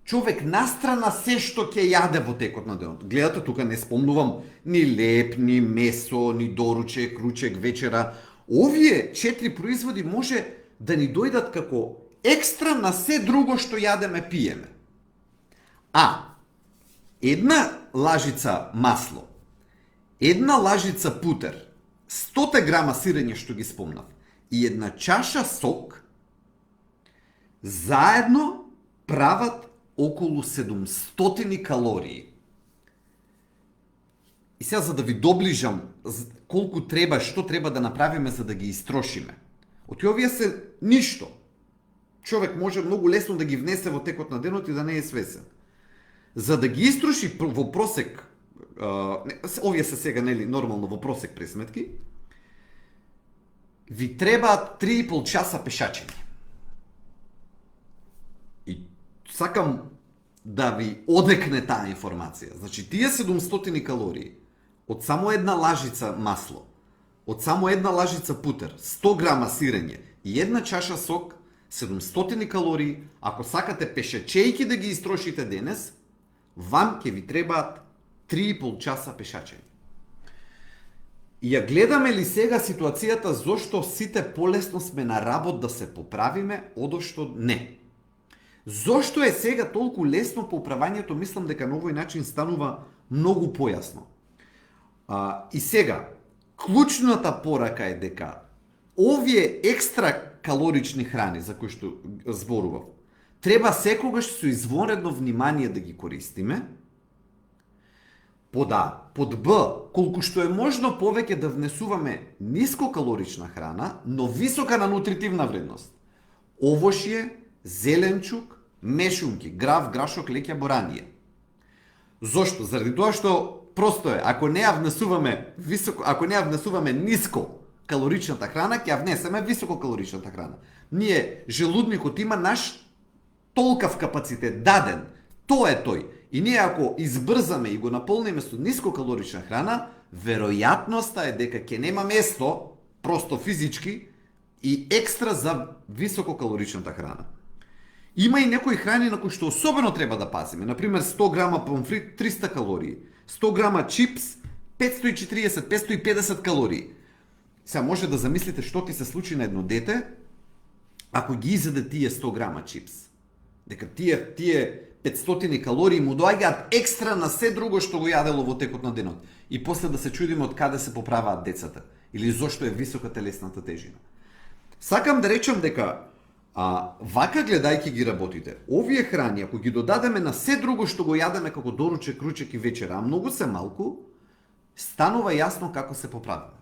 човек настрана се што ќе јаде во текот на денот. Гледате, тука не спомнувам ни леп, ни месо, ни доручек, ручек, вечера. Овие 4 производи може да ни дојдат како екстра на се друго што јадеме, пиеме. А, една лажица масло, една лажица путер, 100 грама сирење што ги спомнав и една чаша сок заедно прават околу 700 калории. И сега за да ви доближам колку треба, што треба да направиме за да ги истрошиме. Оти овие се ништо. Човек може многу лесно да ги внесе во текот на денот и да не е свесен. За да ги истроши во просек, овие се сега нели нормално во просек пресметки, ви требаат 3,5 часа пешачење. И сакам да ви одекне таа информација. Значи, тие 700 калории од само една лажица масло, од само една лажица путер, 100 грама сирење и една чаша сок, 700 калории, ако сакате пешачејки да ги истрошите денес, вам ќе ви требаат 3,5 часа пешачење. И ја гледаме ли сега ситуацијата зошто сите полесно сме на работ да се поправиме, одошто не. Зошто е сега толку лесно поправањето, мислам дека на овој начин станува многу појасно. И сега, клучната порака е дека овие екстра калорични храни за кои што зборував, треба секогаш со извонредно внимание да ги користиме. Под А, под Б, колку што е можно повеќе да внесуваме нискокалорична храна, но висока на нутритивна вредност. Овошје, зеленчук, мешунки, грав, грашок, леќа, боранија. Зошто? Заради тоа што просто е, ако не ја внесуваме ниско калоричната храна, ќе ја внесеме висококалоричната храна. Ние, желудникот има наш толкав капацитет даден. Тоа е тој. И ние ако избрзаме и го наполниме со нискокалорична храна, веројатноста е дека ќе нема место, просто физички, и екстра за висококалоричната храна. Има и некои храни на кои што особено треба да пазиме. Например, 100 грама помфрит, 300 калории. 100 грама чипс, 540-550 калории. Сега може да замислите што ти се случи на едно дете, ако ги изеде тие 100 грама чипс. Дека тие 500 калории му доаѓаат екстра на се друго што го јадело во текот на денот. И после да се чудиме од каде се поправаат децата. Или зошто е висока телесната тежина. Сакам да речам дека вака гледајќи ги работите, овие храни, ако ги додадеме на се друго што го јадеме како доручек, ручек и вечера, а многу се малку, станува јасно како се поправиме.